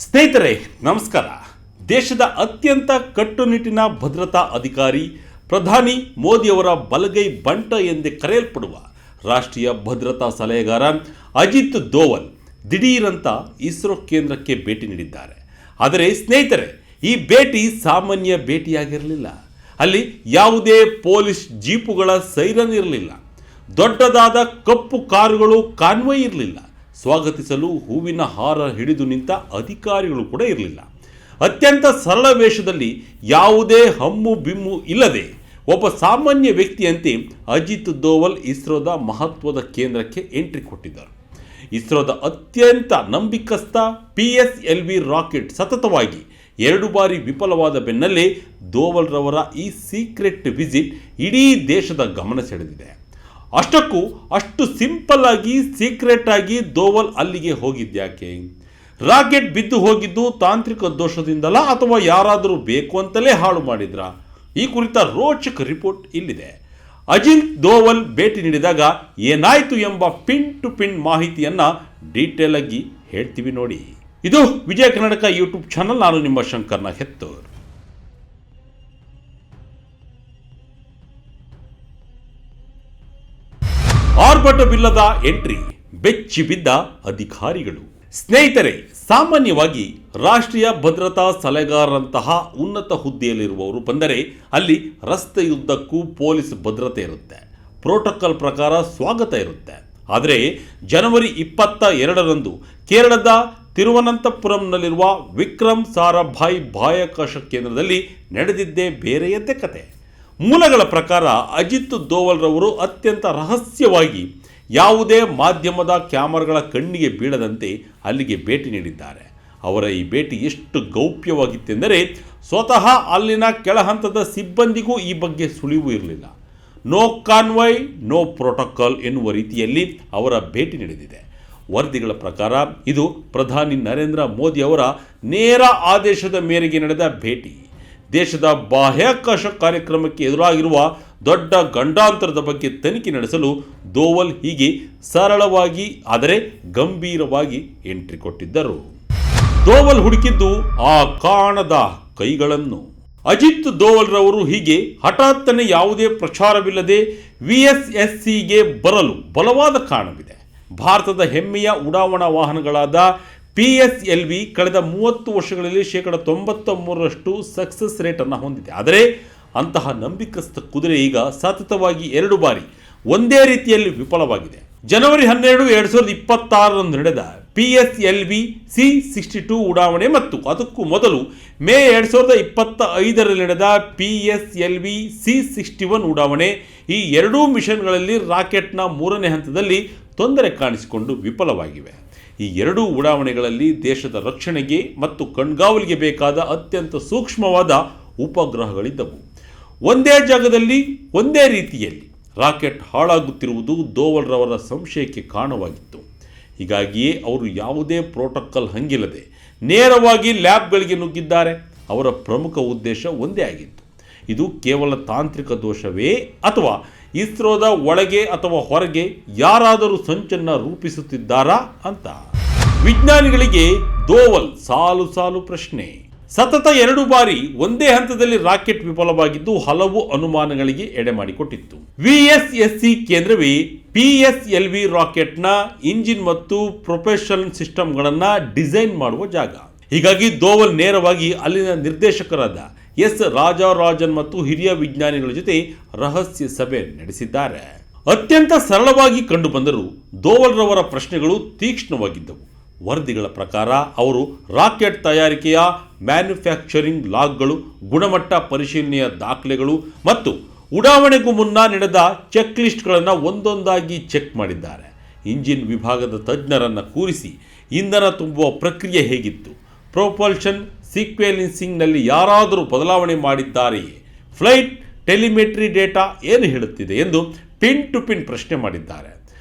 ಸ್ನೇಹಿತರೆ ನಮಸ್ಕಾರ. ದೇಶದ ಅತ್ಯಂತ ಕಟ್ಟುನಿಟ್ಟಿನ ಭದ್ರತಾ ಅಧಿಕಾರಿ ಪ್ರಧಾನಿ ಮೋದಿಯವರ ಬಲಗೈ ಬಂಟ ಎಂದೇ ಕರೆಯಲ್ಪಡುವ ರಾಷ್ಟ್ರೀಯ ಭದ್ರತಾ ಸಲಹೆಗಾರ ಅಜಿತ್ ದೋವಲ್ ದಿಢೀರಂತ ಇಸ್ರೋ ಕೇಂದ್ರಕ್ಕೆ ಭೇಟಿ ನೀಡಿದ್ದಾರೆ. ಆದರೆ ಸ್ನೇಹಿತರೆ, ಈ ಭೇಟಿ ಸಾಮಾನ್ಯ ಭೇಟಿಯಾಗಿರಲಿಲ್ಲ. ಅಲ್ಲಿ ಯಾವುದೇ ಪೊಲೀಸ್ ಜೀಪುಗಳ ಸೈರನ್ ಇರಲಿಲ್ಲ. ದೊಡ್ಡದಾದ ಕಪ್ಪು ಕಾರುಗಳು ಕಾನ್ವಾಯ್ ಇರಲಿಲ್ಲ. ಸ್ವಾಗತಿಸಲು ಹೂವಿನ ಹಾರ ಹಿಡಿದು ನಿಂತ ಅಧಿಕಾರಿಗಳು ಕೂಡ ಇರಲಿಲ್ಲ. ಅತ್ಯಂತ ಸರಳ ವೇಷದಲ್ಲಿ ಯಾವುದೇ ಹಮ್ಮು ಬಿಮ್ಮು ಇಲ್ಲದೆ ಒಬ್ಬ ಸಾಮಾನ್ಯ ವ್ಯಕ್ತಿಯಂತೆ ಅಜಿತ್ ದೋವಲ್ ಇಸ್ರೋದ ಮಹತ್ವದ ಕೇಂದ್ರಕ್ಕೆ ಎಂಟ್ರಿ ಕೊಟ್ಟಿದ್ದರು. ಇಸ್ರೋದ ಅತ್ಯಂತ ನಂಬಿಕಸ್ಥ PSLV ರಾಕೆಟ್ ಸತತವಾಗಿ 2 ಬಾರಿ ವಿಫಲವಾದ ಬೆನ್ನಲ್ಲೇ ದೋವಲ್ ರವರ ಈ ಸೀಕ್ರೆಟ್ ವಿಸಿಟ್ ಇಡೀ ದೇಶದ ಗಮನ ಸೆಳೆದಿದೆ. ಅಷ್ಟಕ್ಕೂ ಅಷ್ಟು ಸಿಂಪಲ್ ಆಗಿ ಸೀಕ್ರೆಟ್ ಆಗಿ ದೋವಲ್ ಅಲ್ಲಿಗೆ ಹೋಗಿದ್ಯಾಕೆ? ರಾಕೆಟ್ ಬಿದ್ದು ಹೋಗಿದ್ದು ತಾಂತ್ರಿಕ ದೋಷದಿಂದಲ್ಲ ಅಥವಾ ಯಾರಾದರೂ ಬೇಕು ಅಂತಲೇ ಹಾಳು ಮಾಡಿದ್ರ? ಈ ಕುರಿತ ರೋಚಕ ರಿಪೋರ್ಟ್ ಇಲ್ಲಿದೆ. ಅಜಿತ್ ದೋವಲ್ ಭೇಟಿ ನೀಡಿದಾಗ ಏನಾಯಿತು ಎಂಬ ಪಿನ್ ಟು ಪಿನ್ ಮಾಹಿತಿಯನ್ನು ಡೀಟೇಲ್ ಆಗಿ ಹೇಳ್ತೀವಿ ನೋಡಿ. ಇದು ವಿಜಯ ಕರ್ನಾಟಕ ಯೂಟ್ಯೂಬ್ ಚಾನಲ್. ನಾನು ನಿಮ್ಮ ಶಂಕರ್ನ ಹೆತ್ತೂರ್. ಆರ್ಭಟವಿಲ್ಲದ ಎಂಟ್ರಿ, ಬೆಚ್ಚಿ ಬಿದ್ದ ಅಧಿಕಾರಿಗಳು. ಸ್ನೇಹಿತರೆ, ಸಾಮಾನ್ಯವಾಗಿ ರಾಷ್ಟ್ರೀಯ ಭದ್ರತಾ ಸಲಹೆಗಾರರಂತಹ ಉನ್ನತ ಹುದ್ದೆಯಲ್ಲಿರುವವರು ಬಂದರೆ ಅಲ್ಲಿ ರಸ್ತೆಯುದ್ದಕ್ಕೂ ಪೊಲೀಸ್ ಭದ್ರತೆ ಇರುತ್ತೆ, ಪ್ರೋಟೋಕಾಲ್ ಪ್ರಕಾರ ಸ್ವಾಗತ ಇರುತ್ತೆ. ಆದರೆ ಜನವರಿ 22ರಂದು ಕೇರಳದ ತಿರುವನಂತಪುರಂನಲ್ಲಿರುವ ವಿಕ್ರಮ್ ಸಾರಾಭಾಯ್ ಬಾಹ್ಯಾಕಾಶ ಕೇಂದ್ರದಲ್ಲಿ ನಡೆದಿದ್ದೇ ಬೇರೆಯದ್ದೇ ಕತೆ. ಮೂಲಗಳ ಪ್ರಕಾರ ಅಜಿತ್ ದೋವಲ್ ರವರು ಅತ್ಯಂತ ರಹಸ್ಯವಾಗಿ ಯಾವುದೇ ಮಾಧ್ಯಮದ ಕ್ಯಾಮರಾಗಳ ಕಣ್ಣಿಗೆ ಬೀಳದಂತೆ ಅಲ್ಲಿಗೆ ಭೇಟಿ ನೀಡಿದ್ದಾರೆ. ಅವರ ಈ ಭೇಟಿ ಎಷ್ಟು ಗೌಪ್ಯವಾಗಿತ್ತೆಂದರೆ ಸ್ವತಃ ಅಲ್ಲಿನ ಕೆಳಹಂತದ ಸಿಬ್ಬಂದಿಗೂ ಈ ಬಗ್ಗೆ ಸುಳಿವು ಇರಲಿಲ್ಲ. ನೋ ಕಾನ್ವಾಯ್ ನೋ ಪ್ರೋಟೋಕಾಲ್ ಎನ್ನುವ ರೀತಿಯಲ್ಲಿ ಅವರ ಭೇಟಿ ನಡೆದಿದೆ. ವರದಿಗಳ ಪ್ರಕಾರ ಇದು ಪ್ರಧಾನಿ ನರೇಂದ್ರ ಮೋದಿ ಅವರ ನೇರ ಆದೇಶದ ಮೇರೆಗೆ ನಡೆದ ಭೇಟಿ. ದೇಶದ ಬಾಹ್ಯಾಕಾಶ ಕಾರ್ಯಕ್ರಮಕ್ಕೆ ಎದುರಾಗಿರುವ ದೊಡ್ಡ ಗಂಡಾಂತರದ ಬಗ್ಗೆ ತನಿಖೆ ನಡೆಸಲು ದೋವಲ್ ಹೀಗೆ ಸರಳವಾಗಿ ಆದರೆ ಗಂಭೀರವಾಗಿ ಎಂಟ್ರಿ ಕೊಟ್ಟಿದ್ದರು. ದೋವಲ್ ಹುಡುಕಿದ್ದು ಆ ಕಾಣದ ಕೈಗಳನ್ನು. ಅಜಿತ್ ದೋವಲ್ ರವರು ಹೀಗೆ ಹಠಾತ್ತನೆ ಯಾವುದೇ ಪ್ರಚಾರವಿಲ್ಲದೆ VSSCಗೆ ಬರಲು ಬಲವಾದ ಕಾರಣವಿದೆ. ಭಾರತದ ಹೆಮ್ಮೆಯ ಉಡಾವಣಾ ವಾಹನಗಳಾದ PSLV ಕಳೆದ 30 ವರ್ಷಗಳಲ್ಲಿ 93% ಸಕ್ಸಸ್ ರೇಟನ್ನು ಹೊಂದಿದೆ. ಆದರೆ ಅಂತಹ ನಂಬಿಕಸ್ಥ ಕುದುರೆ ಈಗ ಸತತವಾಗಿ 2 ಬಾರಿ ಒಂದೇ ರೀತಿಯಲ್ಲಿ ವಿಫಲವಾಗಿದೆ. ಜನವರಿ 12, 2026ರಂದು ನಡೆದ PSLV C-62 ಉಡಾವಣೆ ಮತ್ತು ಅದಕ್ಕೂ ಮೊದಲು ಮೇ 2025ರಲ್ಲಿ ನಡೆದ PSLV C-61 ಉಡಾವಣೆ, ಈ ಎರಡೂ ಮಿಷನ್ಗಳಲ್ಲಿ ರಾಕೆಟ್ನ 3ನೇ ಹಂತದಲ್ಲಿ ತೊಂದರೆ ಕಾಣಿಸಿಕೊಂಡು ವಿಫಲವಾಗಿವೆ. ಈ ಎರಡೂ ಉಡಾವಣೆಗಳಲ್ಲಿ ದೇಶದ ರಕ್ಷಣೆಗೆ ಮತ್ತು ಕಣ್ಗಾವಲಿಗೆ ಬೇಕಾದ ಅತ್ಯಂತ ಸೂಕ್ಷ್ಮವಾದ ಉಪಗ್ರಹಗಳಿದ್ದವು. ಒಂದೇ ಜಾಗದಲ್ಲಿ ಒಂದೇ ರೀತಿಯಲ್ಲಿ ರಾಕೆಟ್ ಹಾಳಾಗುತ್ತಿರುವುದು ದೋವಲ್ ರವರ ಸಂಶಯಕ್ಕೆ ಕಾರಣವಾಗಿತ್ತು. ಹೀಗಾಗಿಯೇ ಅವರು ಯಾವುದೇ ಪ್ರೋಟೋಕಾಲ್ ಹಂಗಿಲ್ಲದೆ ನೇರವಾಗಿ ಲ್ಯಾಬ್ಗಳಿಗೆ ನುಗ್ಗಿದ್ದಾರೆ. ಅವರ ಪ್ರಮುಖ ಉದ್ದೇಶ ಒಂದೇ ಆಗಿತ್ತು. ಇದು ಕೇವಲ ತಾಂತ್ರಿಕ ದೋಷವೇ ಅಥವಾ ಇಸ್ರೋದ ಒಳಗೆ ಅಥವಾ ಹೊರಗೆ ಯಾರಾದರೂ ಸಂಚನ್ನು ರೂಪಿಸುತ್ತಿದ್ದಾರಾ ಅಂತ. ವಿಜ್ಞಾನಿಗಳಿಗೆ ದೋವಲ್ ಸಾಲು ಸಾಲು ಪ್ರಶ್ನೆ. ಸತತ 2 ಬಾರಿ ಒಂದೇ ಹಂತದಲ್ಲಿ ರಾಕೆಟ್ ವಿಫಲವಾಗಿದ್ದು ಹಲವು ಅನುಮಾನಗಳಿಗೆ ಎಡೆ ಮಾಡಿಕೊಟ್ಟಿತ್ತು. VSSC ಕೇಂದ್ರವೇ PSLV ರಾಕೆಟ್ನ ಇಂಜಿನ್ ಮತ್ತು ಪ್ರೊಪಲ್ಷನ್ ಸಿಸ್ಟಮ್ಗಳನ್ನು ಡಿಸೈನ್ ಮಾಡುವ ಜಾಗ. ಹೀಗಾಗಿ ದೋವಲ್ ನೇರವಾಗಿ ಅಲ್ಲಿನ ನಿರ್ದೇಶಕರಾದ S ರಾಜಾರಾಜನ್ ಮತ್ತು ಹಿರಿಯ ವಿಜ್ಞಾನಿಗಳ ಜೊತೆ ರಹಸ್ಯ ಸಭೆ ನಡೆಸಿದ್ದಾರೆ. ಅತ್ಯಂತ ಸರಳವಾಗಿ ಕಂಡುಬಂದರೂ ದೋವಲ್ ರವರ ಪ್ರಶ್ನೆಗಳು ತೀಕ್ಷ್ಣವಾಗಿದ್ದವು. ವರದಿಗಳ ಪ್ರಕಾರ ಅವರು ರಾಕೆಟ್ ತಯಾರಿಕೆಯ ಮ್ಯಾನುಫ್ಯಾಕ್ಚರಿಂಗ್ ಲಾಗ್ಗಳು, ಗುಣಮಟ್ಟ ಪರಿಶೀಲನೆಯ ದಾಖಲೆಗಳು ಮತ್ತು ಉಡಾವಣೆಗೂ ಮುನ್ನ ನಡೆದ ಚೆಕ್ ಲಿಸ್ಟ್ಗಳನ್ನು ಒಂದೊಂದಾಗಿ ಚೆಕ್ ಮಾಡಿದ್ದಾರೆ. ಇಂಜಿನ್ ವಿಭಾಗದ ತಜ್ಞರನ್ನು ಕೂರಿಸಿ ಇಂಧನ ತುಂಬುವ ಪ್ರಕ್ರಿಯೆ ಹೇಗಿತ್ತು, ಪ್ರೊಪಲ್ಷನ್ ಸೀಕ್ವೆನ್ಸಿಂಗ್ನಲ್ಲಿ ಯಾರಾದರೂ ಬದಲಾವಣೆ ಮಾಡಿದ್ದಾರೆಯೇ, ಫ್ಲೈಟ್ ಟೆಲಿಮೆಟ್ರಿ ಡೇಟಾ ಏನು ಹೇಳುತ್ತಿದೆ ಎಂದು ಪಿನ್ ಟು ಪಿನ್ ಪ್ರಶ್ನೆ ಮಾಡಿದ್ದಾರೆ.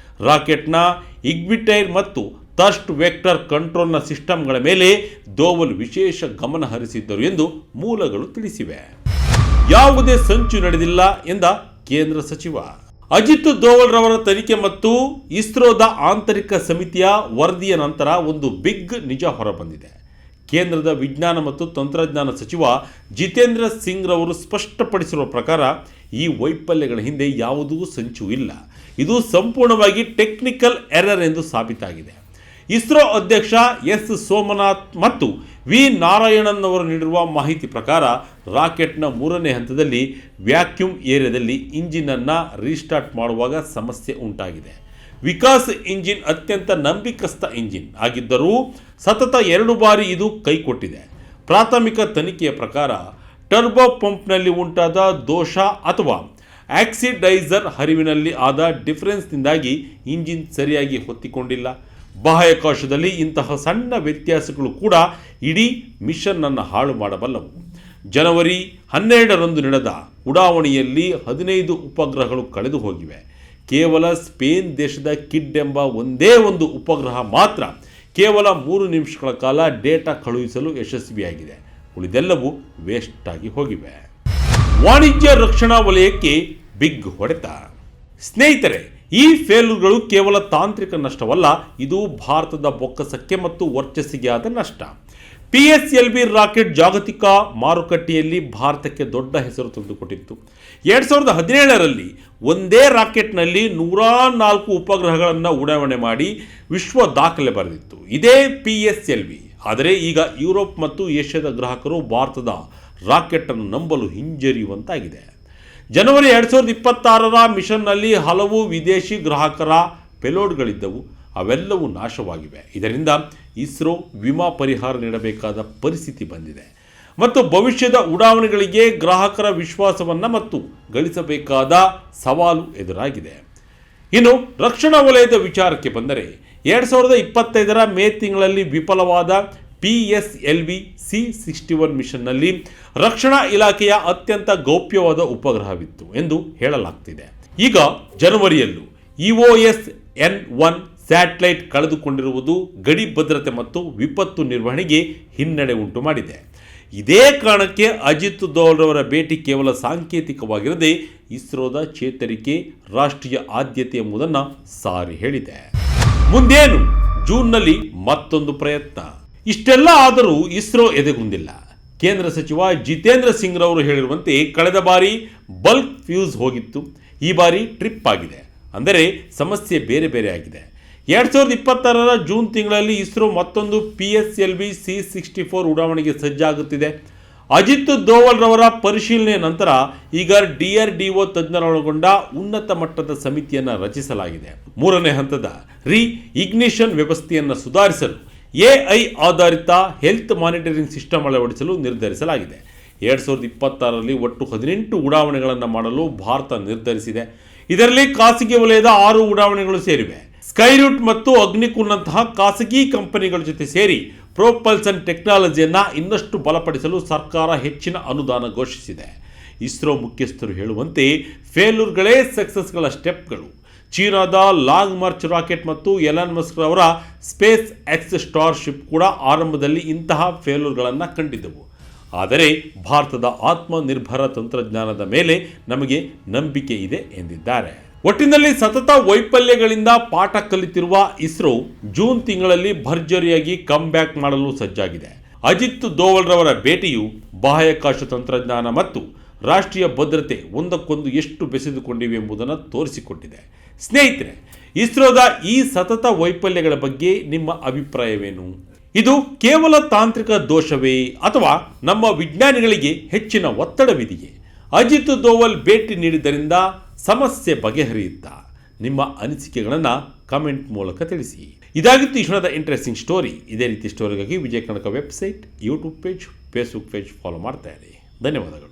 ರಾಕೆಟ್ನ ಇಗ್ನಿಟೈರ್ ಮತ್ತು ಥರ್ಸ್ಟ್ ವೆಕ್ಟರ್ ಕಂಟ್ರೋಲ್ನ ಸಿಸ್ಟಮ್ಗಳ ಮೇಲೆ ದೋವಲ್ ವಿಶೇಷ ಗಮನ ಹರಿಸಿದ್ದರು ಎಂದು ಮೂಲಗಳು ತಿಳಿಸಿವೆ. ಯಾವುದೇ ಸಂಚು ನಡೆದಿಲ್ಲ ಎಂದ ಕೇಂದ್ರ ಸಚಿವ. ಅಜಿತ್ ದೋವಲ್ ರವರ ತನಿಖೆ ಮತ್ತು ಇಸ್ರೋದ ಆಂತರಿಕ ಸಮಿತಿಯ ವರದಿಯ ನಂತರ ಒಂದು ಬಿಗ್ ನಿಜ ಹೊರಬಂದಿದೆ. ಕೇಂದ್ರದ ವಿಜ್ಞಾನ ಮತ್ತು ತಂತ್ರಜ್ಞಾನ ಸಚಿವ ಜಿತೇಂದ್ರ ಸಿಂಗ್ ರವರು ಸ್ಪಷ್ಟಪಡಿಸಿರುವ ಪ್ರಕಾರ ಈ ವೈಫಲ್ಯಗಳ ಹಿಂದೆ ಯಾವುದೂ ಸಂಚು ಇಲ್ಲ, ಇದು ಸಂಪೂರ್ಣವಾಗಿ ಟೆಕ್ನಿಕಲ್ ಎರರ್ ಎಂದು ಸಾಬೀತಾಗಿದೆ. ಇಸ್ರೋ ಅಧ್ಯಕ್ಷ ಎಸ್ ಸೋಮನಾಥ್ ಮತ್ತು ವಿ ನಾರಾಯಣನ್ ಅವರು ನೀಡಿರುವ ಮಾಹಿತಿ ಪ್ರಕಾರ ರಾಕೆಟ್ನ 3ನೇ ಹಂತದಲ್ಲಿ ವ್ಯಾಕ್ಯೂಮ್ ಏರಿಯಾದಲ್ಲಿ ಇಂಜಿನನ್ನು ರೀಸ್ಟಾರ್ಟ್ ಮಾಡುವಾಗ ಸಮಸ್ಯೆ ಉಂಟಾಗಿದೆ. ವಿಕಾಸ್ ಇಂಜಿನ್ ಅತ್ಯಂತ ನಂಬಿಕಸ್ಥ ಇಂಜಿನ್ ಆಗಿದ್ದರೂ ಸತತ 2 ಬಾರಿ ಇದು ಕೈಕೊಟ್ಟಿದೆ. ಪ್ರಾಥಮಿಕ ತನಿಖೆಯ ಪ್ರಕಾರ ಟರ್ಬೋ ಪಂಪ್ನಲ್ಲಿ ಉಂಟಾದ ದೋಷ ಅಥವಾ ಆಕ್ಸಿಡೈಸರ್ ಹರಿವಿನಲ್ಲಿ ಆದ ಡಿಫರೆನ್ಸ್ನಿಂದಾಗಿ ಇಂಜಿನ್ ಸರಿಯಾಗಿ ಹೊತ್ತಿಕೊಂಡಿಲ್ಲ. ಬಾಹ್ಯಾಕಾಶದಲ್ಲಿ ಇಂತಹ ಸಣ್ಣ ವ್ಯತ್ಯಾಸಗಳು ಕೂಡ ಇಡೀ ಮಿಷನ್ ಅನ್ನು ಹಾಳು ಮಾಡಬಲ್ಲವು. ಜನವರಿ 12ರಂದು ನಡೆದ ಉಡಾವಣೆಯಲ್ಲಿ 15 ಉಪಗ್ರಹಗಳು ಕಳೆದು ಹೋಗಿವೆ. ಕೇವಲ ಸ್ಪೇನ್ ದೇಶದ ಕಿಡ್ ಎಂಬ ಒಂದೇ ಒಂದು ಉಪಗ್ರಹ ಮಾತ್ರ ಕೇವಲ 3 ನಿಮಿಷಗಳ ಕಾಲ ಡೇಟಾ ಕಳುಹಿಸಲು ಯಶಸ್ವಿಯಾಗಿದೆ. ಉಳಿದೆಲ್ಲವೂ ವೇಸ್ಟ್ ಆಗಿ ಹೋಗಿವೆ. ವಾಣಿಜ್ಯ ರಕ್ಷಣಾ ವಲಯಕ್ಕೆ ಬಿಗ್ ಹೊಡೆತ. ಸ್ನೇಹಿತರೆ, ಈ ಫೇಲ್ಯೂರ್ಗಳು ಕೇವಲ ತಾಂತ್ರಿಕ ನಷ್ಟವಲ್ಲ, ಇದು ಭಾರತದ ಬೊಕ್ಕಸಕ್ಕೆ ಮತ್ತು ವರ್ಚಸ್ಸಿಗೆ ಆದ ನಷ್ಟ. PSLV ರಾಕೆಟ್ ಜಾಗತಿಕ ಮಾರುಕಟ್ಟೆಯಲ್ಲಿ ಭಾರತಕ್ಕೆ ದೊಡ್ಡ ಹೆಸರು ತಂದುಕೊಟ್ಟಿತ್ತು. 2017ರಲ್ಲಿ ಒಂದೇ ರಾಕೆಟ್ನಲ್ಲಿ 104 ಉಪಗ್ರಹಗಳನ್ನು ಉಡಾವಣೆ ಮಾಡಿ ವಿಶ್ವ ದಾಖಲೆ ಬರೆದಿತ್ತು. ಇದೇ PSLV. ಆದರೆ ಈಗ ಯುರೋಪ್ ಮತ್ತು ಏಷ್ಯಾದ ಗ್ರಾಹಕರು ಭಾರತದ ರಾಕೆಟನ್ನು ನಂಬಲು ಹಿಂಜರಿಯುವಂತಾಗಿದೆ. ಜನವರಿ 2026ರ ಮಿಷನ್ನಲ್ಲಿ ಹಲವು ವಿದೇಶಿ ಗ್ರಾಹಕರ ಪೆಲೋಡ್ಗಳಿದ್ದವು, ಅವೆಲ್ಲವೂ ನಾಶವಾಗಿವೆ. ಇದರಿಂದ ಇಸ್ರೋ ವಿಮಾ ಪರಿಹಾರ ನೀಡಬೇಕಾದ ಪರಿಸ್ಥಿತಿ ಬಂದಿದೆ ಮತ್ತು ಭವಿಷ್ಯದ ಉಡಾವಣೆಗಳಿಗೆ ಗ್ರಾಹಕರ ವಿಶ್ವಾಸವನ್ನು ಮತ್ತು ಗಳಿಸಬೇಕಾದ ಸವಾಲು ಎದುರಾಗಿದೆ. ಇನ್ನು ರಕ್ಷಣಾ ವಲಯದ ವಿಚಾರಕ್ಕೆ ಬಂದರೆ 2025ರ ಮೇ ತಿಂಗಳಲ್ಲಿ ವಿಫಲವಾದ PSLV C-61 ಮಿಷನ್ನಲ್ಲಿ ರಕ್ಷಣಾ ಇಲಾಖೆಯ ಅತ್ಯಂತ ಗೌಪ್ಯವಾದ ಉಪಗ್ರಹವಿತ್ತು ಎಂದು ಹೇಳಲಾಗ್ತಿದೆ. ಈಗ ಜನವರಿಯಲ್ಲೂ EOS N-1 ಸ್ಯಾಟಲೈಟ್ ಕಳೆದುಕೊಂಡಿರುವುದು ಗಡಿ ಭದ್ರತೆ ಮತ್ತು ವಿಪತ್ತು ನಿರ್ವಹಣೆಗೆ ಹಿನ್ನಡೆ ಉಂಟು ಮಾಡಿದೆ. ಇದೇ ಕಾರಣಕ್ಕೆ ಅಜಿತ್ ದೋವಲ್ ರವರ ಭೇಟಿ ಕೇವಲ ಸಾಂಕೇತಿಕವಾಗಿರದೆ ಇಸ್ರೋದ ಚೇತರಿಕೆ ರಾಷ್ಟ್ರೀಯ ಆದ್ಯತೆ ಎಂಬುದನ್ನು ಸಾರಿ ಹೇಳಿದೆ. ಮುಂದೇನು? ಜೂನ್ನಲ್ಲಿ ಮತ್ತೊಂದು ಪ್ರಯತ್ನ. ಇಷ್ಟೆಲ್ಲ ಆದರೂ ಇಸ್ರೋ ಎದೆಗುಂದಿಲ್ಲ. ಕೇಂದ್ರ ಸಚಿವ ಜಿತೇಂದ್ರ ಸಿಂಗ್ ರವರು ಹೇಳಿರುವಂತೆ ಕಳೆದ ಬಾರಿ ಬಲ್ಕ್ ಫ್ಯೂಸ್ ಹೋಗಿತ್ತು, ಈ ಬಾರಿ ಟ್ರಿಪ್ ಆಗಿದೆ. ಅಂದರೆ ಸಮಸ್ಯೆ ಬೇರೆ ಬೇರೆ ಆಗಿದೆ. 2026ರ ಜೂನ್ ತಿಂಗಳಲ್ಲಿ ಇಸ್ರೋ ಮತ್ತೊಂದು PSLV C-64 ಉಡಾವಣೆಗೆ ಸಜ್ಜಾಗುತ್ತಿದೆ. ಅಜಿತ್ ದೋವಲ್ ರವರ ಪರಿಶೀಲನೆಯ ನಂತರ ಈಗ DRDO ತಜ್ಞರೊಳಗೊಂಡ ಉನ್ನತ ಮಟ್ಟದ ಸಮಿತಿಯನ್ನು ರಚಿಸಲಾಗಿದೆ. 3ನೇ ಹಂತದ ಇಗ್ನಿಷನ್ ವ್ಯವಸ್ಥೆಯನ್ನು ಸುಧಾರಿಸಲು AI ಆಧಾರಿತ ಹೆಲ್ತ್ ಮಾನಿಟರಿಂಗ್ ಸಿಸ್ಟಮ್ ಅಳವಡಿಸಲು ನಿರ್ಧರಿಸಲಾಗಿದೆ. 2026ರಲ್ಲಿ ಒಟ್ಟು 18 ಉಡಾವಣೆಗಳನ್ನು ಮಾಡಲು ಭಾರತ ನಿರ್ಧರಿಸಿದೆ. ಇದರಲ್ಲಿ ಖಾಸಗಿ ವಲಯದ 6 ಉಡಾವಣೆಗಳು ಸೇರಿವೆ. ಸ್ಕೈರೂಟ್ ಮತ್ತು ಅಗ್ನಿಕುಲ್ನಂತಹ ಖಾಸಗಿ ಕಂಪನಿಗಳ ಜೊತೆ ಸೇರಿ ಪ್ರೋಪಲ್ಸನ್ ಟೆಕ್ನಾಲಜಿಯನ್ನು ಇನ್ನಷ್ಟು ಬಲಪಡಿಸಲು ಸರ್ಕಾರ ಹೆಚ್ಚಿನ ಅನುದಾನ ಘೋಷಿಸಿದೆ. ಇಸ್ರೋ ಮುಖ್ಯಸ್ಥರು ಹೇಳುವಂತೆ ಫೇಲ್ಯೂರ್ಗಳೇ ಸಕ್ಸಸ್ಗಳ ಸ್ಟೆಪ್ಗಳು. ಚೀನಾದ ಲಾಂಗ್ ಮಾರ್ಚ್ ರಾಕೆಟ್ ಮತ್ತು ಎಲಾನ್ ಮಸ್ಕ್ ಅವರ ಸ್ಪೇಸ್ ಎಕ್ಸ್ ಸ್ಟಾರ್ಶಿಪ್ ಕೂಡ ಆರಂಭದಲ್ಲಿ ಇಂತಹ ಫೇಲ್ಯೂರ್ಗಳನ್ನು ಕಂಡಿದ್ದವು. ಆದರೆ ಭಾರತದ ಆತ್ಮನಿರ್ಭರ ತಂತ್ರಜ್ಞಾನದ ಮೇಲೆ ನಮಗೆ ನಂಬಿಕೆ ಇದೆ ಎಂದಿದ್ದಾರೆ. ಒಟ್ಟಿನಲ್ಲಿ ಸತತ ವೈಫಲ್ಯಗಳಿಂದ ಪಾಠ ಕಲಿತಿರುವ ಇಸ್ರೋ ಜೂನ್ ತಿಂಗಳಲ್ಲಿ ಭರ್ಜರಿಯಾಗಿ ಕಮ್ ಬ್ಯಾಕ್ ಮಾಡಲು ಸಜ್ಜಾಗಿದೆ. ಅಜಿತ್ ದೋವಲ್ ರವರ ಭೇಟಿಯು ಬಾಹ್ಯಾಕಾಶ ತಂತ್ರಜ್ಞಾನ ಮತ್ತು ರಾಷ್ಟ್ರೀಯ ಭದ್ರತೆ ಒಂದಕ್ಕೊಂದು ಎಷ್ಟು ಬೆಸೆದುಕೊಂಡಿವೆ ಎಂಬುದನ್ನು ತೋರಿಸಿಕೊಟ್ಟಿದೆ. ಸ್ನೇಹಿತರೆ, ಇಸ್ರೋದ ಈ ಸತತ ವೈಫಲ್ಯಗಳ ಬಗ್ಗೆ ನಿಮ್ಮ ಅಭಿಪ್ರಾಯವೇನು? ಇದು ಕೇವಲ ತಾಂತ್ರಿಕ ದೋಷವೇ ಅಥವಾ ನಮ್ಮ ವಿಜ್ಞಾನಿಗಳಿಗೆ ಹೆಚ್ಚಿನ ಒತ್ತಡವಿದೆಯೇ? ಅಜಿತ್ ದೋವಲ್ ಭೇಟಿ ನೀಡಿದ್ದರಿಂದ ಸಮಸ್ಯೆ ಬಗೆಹರಿಯುತ್ತಾ? ನಿಮ್ಮ ಅನಿಸಿಕೆಗಳನ್ನು ಕಮೆಂಟ್ ಮೂಲಕ ತಿಳಿಸಿ. ಇದಾಗಿತ್ತು ಈ ಕ್ಷಣದ ಇಂಟ್ರೆಸ್ಟಿಂಗ್ ಸ್ಟೋರಿ. ಇದೇ ರೀತಿ ಸ್ಟೋರಿಗಾಗಿ Vijaya Kanaka website, YouTube page, Facebook page follow ಮಾಡ್ತಾ ಇರಿ. ಧನ್ಯವಾದಗಳು.